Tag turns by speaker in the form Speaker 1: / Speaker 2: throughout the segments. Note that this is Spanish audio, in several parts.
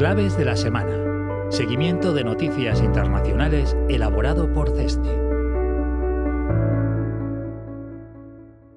Speaker 1: Claves de la semana. Seguimiento de noticias internacionales elaborado por CESCI.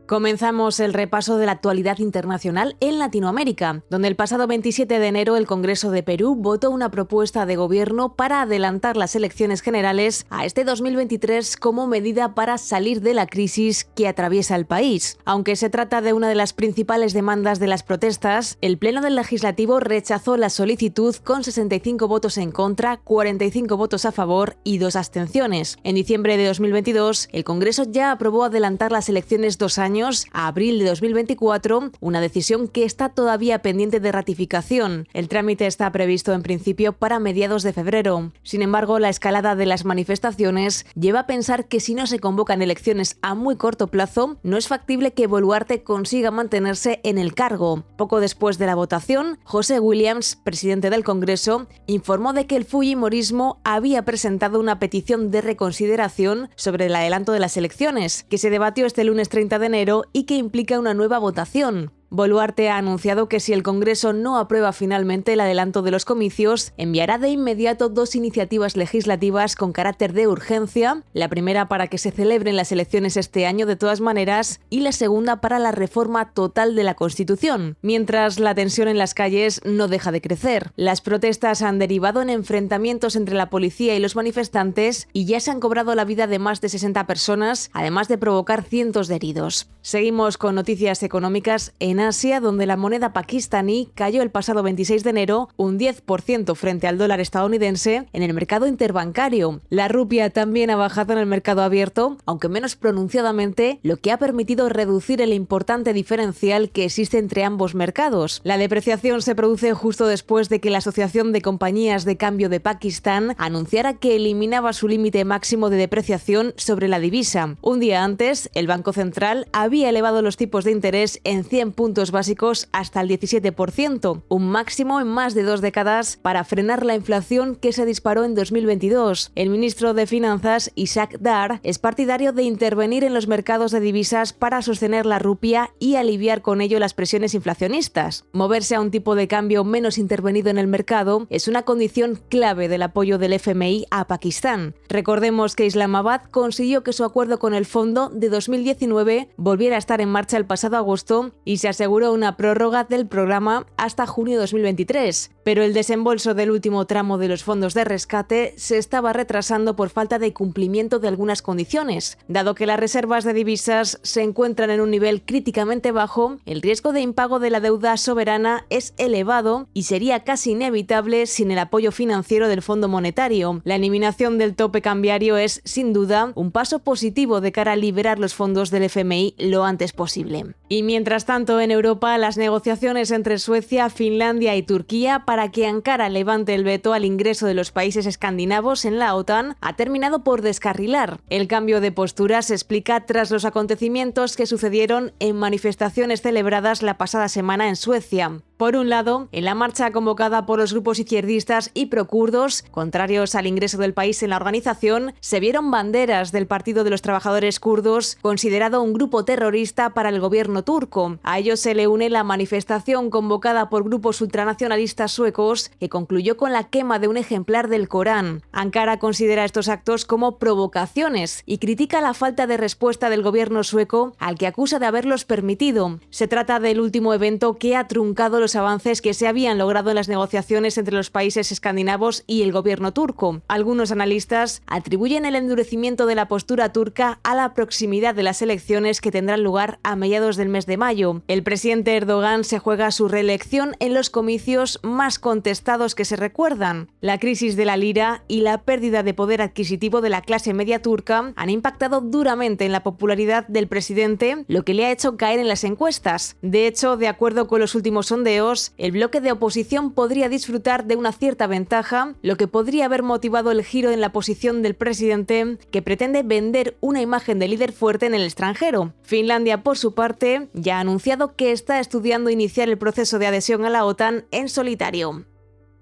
Speaker 2: Comenzamos el repaso de la actualidad internacional en Latinoamérica, donde el pasado 27 de enero el Congreso de Perú votó una propuesta de gobierno para adelantar las elecciones generales a este 2023 como medida para salir de la crisis que atraviesa el país. Aunque se trata de una de las principales demandas de las protestas, el Pleno del Legislativo rechazó la solicitud con 65 votos en contra, 45 votos a favor y 2 abstenciones. En diciembre de 2022, el Congreso ya aprobó adelantar las elecciones 2 años a abril de 2024, una decisión que está todavía pendiente de ratificación. El trámite está previsto en principio para mediados de febrero. Sin embargo, la escalada de las manifestaciones lleva a pensar que si no se convocan elecciones a muy corto plazo, no es factible que Boluarte consiga mantenerse en el cargo. Poco después de la votación, José Williams, presidente del Congreso, informó de que el fujimorismo había presentado una petición de reconsideración sobre el adelanto de las elecciones, que se debatió este lunes 30 de enero y que implica una nueva votación. Boluarte ha anunciado que si el Congreso no aprueba finalmente el adelanto de los comicios, enviará de inmediato 2 iniciativas legislativas con carácter de urgencia, la primera para que se celebren las elecciones este año de todas maneras y la segunda para la reforma total de la Constitución, mientras la tensión en las calles no deja de crecer. Las protestas han derivado en enfrentamientos entre la policía y los manifestantes y ya se han cobrado la vida de más de 60 personas, además de provocar cientos de heridos. Seguimos con noticias económicas en Asia, donde la moneda pakistaní cayó el pasado 26 de enero un 10% frente al dólar estadounidense en el mercado interbancario. La rupia también ha bajado en el mercado abierto, aunque menos pronunciadamente, lo que ha permitido reducir el importante diferencial que existe entre ambos mercados. La depreciación se produce justo después de que la Asociación de Compañías de Cambio de Pakistán anunciara que eliminaba su límite máximo de depreciación sobre la divisa. Un día antes, el Banco Central había elevado los tipos de interés en 100 puntos básicos hasta el 17%, un máximo en más de 2 décadas para frenar la inflación que se disparó en 2022. El ministro de Finanzas, Ishaq Dar, es partidario de intervenir en los mercados de divisas para sostener la rupia y aliviar con ello las presiones inflacionistas. Moverse a un tipo de cambio menos intervenido en el mercado es una condición clave del apoyo del FMI a Pakistán. Recordemos que Islamabad consiguió que su acuerdo con el fondo de 2019 volviera a estar en marcha el pasado agosto y se aseguró una prórroga del programa hasta junio de 2023, pero el desembolso del último tramo de los fondos de rescate se estaba retrasando por falta de cumplimiento de algunas condiciones. Dado que las reservas de divisas se encuentran en un nivel críticamente bajo, el riesgo de impago de la deuda soberana es elevado y sería casi inevitable sin el apoyo financiero del Fondo Monetario. La eliminación del tope cambiario es, sin duda, un paso positivo de cara a liberar los fondos del FMI lo antes posible. Y mientras tanto, en Europa, las negociaciones entre Suecia, Finlandia y Turquía para que Ankara levante el veto al ingreso de los países escandinavos en la OTAN ha terminado por descarrilar. El cambio de postura se explica tras los acontecimientos que sucedieron en manifestaciones celebradas la pasada semana en Suecia. Por un lado, en la marcha convocada por los grupos izquierdistas y prokurdos, contrarios al ingreso del país en la organización, se vieron banderas del Partido de los Trabajadores Kurdos, considerado un grupo terrorista para el gobierno turco. A ello se le une la manifestación convocada por grupos ultranacionalistas suecos, que concluyó con la quema de un ejemplar del Corán. Ankara considera estos actos como provocaciones y critica la falta de respuesta del gobierno sueco, al que acusa de haberlos permitido. Se trata del último evento que ha truncado los avances que se habían logrado en las negociaciones entre los países escandinavos y el gobierno turco. Algunos analistas atribuyen el endurecimiento de la postura turca a la proximidad de las elecciones que tendrán lugar a mediados del mes de mayo. El presidente Erdogan se juega su reelección en los comicios más contestados que se recuerdan. La crisis de la lira y la pérdida de poder adquisitivo de la clase media turca han impactado duramente en la popularidad del presidente, lo que le ha hecho caer en las encuestas. De hecho, de acuerdo con los últimos sondeos, el bloque de oposición podría disfrutar de una cierta ventaja, lo que podría haber motivado el giro en la posición del presidente, que pretende vender una imagen de líder fuerte en el extranjero. Finlandia, por su parte, ya ha anunciado que está estudiando iniciar el proceso de adhesión a la OTAN en solitario.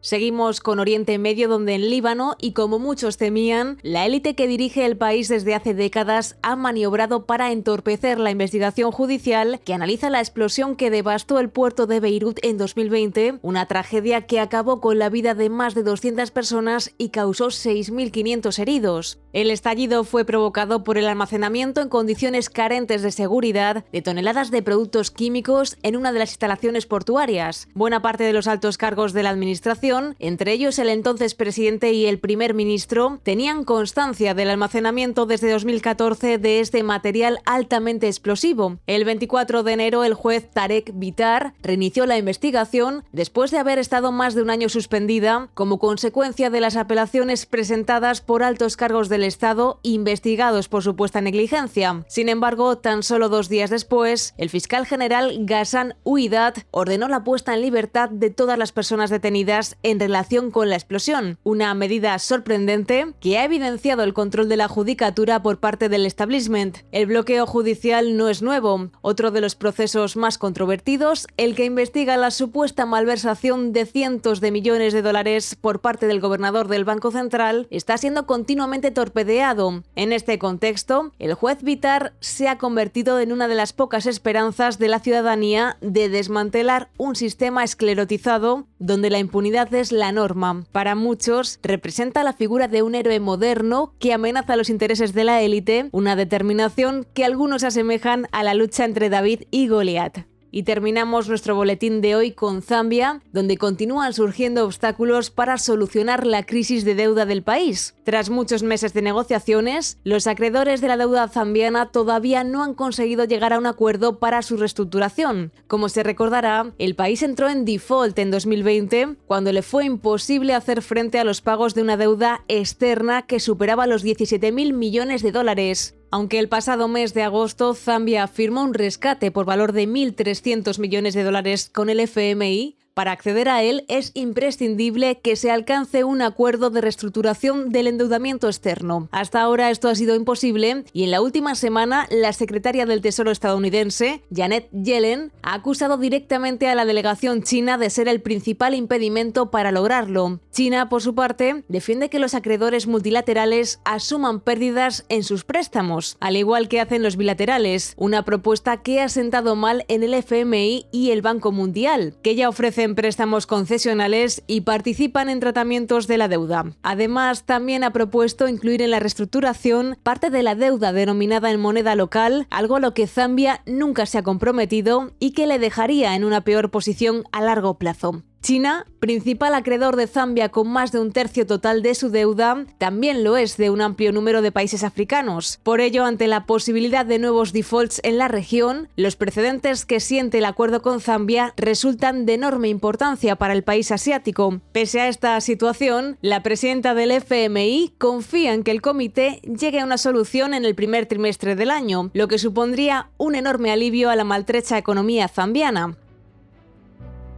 Speaker 2: Seguimos con Oriente Medio, donde en Líbano, y como muchos temían, la élite que dirige el país desde hace décadas ha maniobrado para entorpecer la investigación judicial que analiza la explosión que devastó el puerto de Beirut en 2020, una tragedia que acabó con la vida de más de 200 personas y causó 6.500 heridos. El estallido fue provocado por el almacenamiento en condiciones carentes de seguridad de toneladas de productos químicos en una de las instalaciones portuarias. Buena parte de los altos cargos de la administración, entre ellos el entonces presidente y el primer ministro, tenían constancia del almacenamiento desde 2014 de este material altamente explosivo. El 24 de enero, el juez Tarek Bitar reinició la investigación después de haber estado más de un año suspendida como consecuencia de las apelaciones presentadas por altos cargos del Estado investigados por supuesta negligencia. Sin embargo, tan solo 2 días después, el fiscal general Ghassan Ouidat ordenó la puesta en libertad de todas las personas detenidas en relación con la explosión, una medida sorprendente que ha evidenciado el control de la judicatura por parte del establishment. El bloqueo judicial no es nuevo. Otro de los procesos más controvertidos, el que investiga la supuesta malversación de cientos de millones de dólares por parte del gobernador del Banco Central, está siendo continuamente torpedeado. En este contexto, el juez Bitar se ha convertido en una de las pocas esperanzas de la ciudadanía de desmantelar un sistema esclerotizado donde la impunidad es la norma. Para muchos, representa la figura de un héroe moderno que amenaza los intereses de la élite, una determinación que algunos asemejan a la lucha entre David y Goliat. Y terminamos nuestro boletín de hoy con Zambia, donde continúan surgiendo obstáculos para solucionar la crisis de deuda del país. Tras muchos meses de negociaciones, los acreedores de la deuda zambiana todavía no han conseguido llegar a un acuerdo para su reestructuración. Como se recordará, el país entró en default en 2020, cuando le fue imposible hacer frente a los pagos de una deuda externa que superaba los 17.000 millones de dólares. Aunque el pasado mes de agosto Zambia firmó un rescate por valor de 1.300 millones de dólares con el FMI, para acceder a él es imprescindible que se alcance un acuerdo de reestructuración del endeudamiento externo. Hasta ahora esto ha sido imposible y en la última semana la secretaria del Tesoro estadounidense, Janet Yellen, ha acusado directamente a la delegación china de ser el principal impedimento para lograrlo. China, por su parte, defiende que los acreedores multilaterales asuman pérdidas en sus préstamos, al igual que hacen los bilaterales, una propuesta que ha sentado mal en el FMI y el Banco Mundial, que ya ofrecen préstamos concesionales y participan en tratamientos de la deuda. Además, también ha propuesto incluir en la reestructuración parte de la deuda denominada en moneda local, algo a lo que Zambia nunca se ha comprometido y que le dejaría en una peor posición a largo plazo. China, principal acreedor de Zambia con más de 1/3 total de su deuda, también lo es de un amplio número de países africanos. Por ello, ante la posibilidad de nuevos defaults en la región, los precedentes que siente el acuerdo con Zambia resultan de enorme importancia para el país asiático. Pese a esta situación, la presidenta del FMI confía en que el comité llegue a una solución en el primer trimestre del año, lo que supondría un enorme alivio a la maltrecha economía zambiana.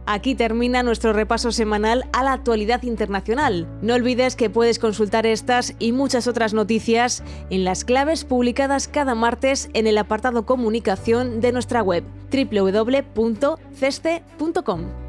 Speaker 2: Aquí termina nuestro repaso semanal a la actualidad internacional. No olvides que puedes consultar estas y muchas otras noticias en las claves publicadas cada martes en el apartado comunicación de nuestra web www.ceste.com.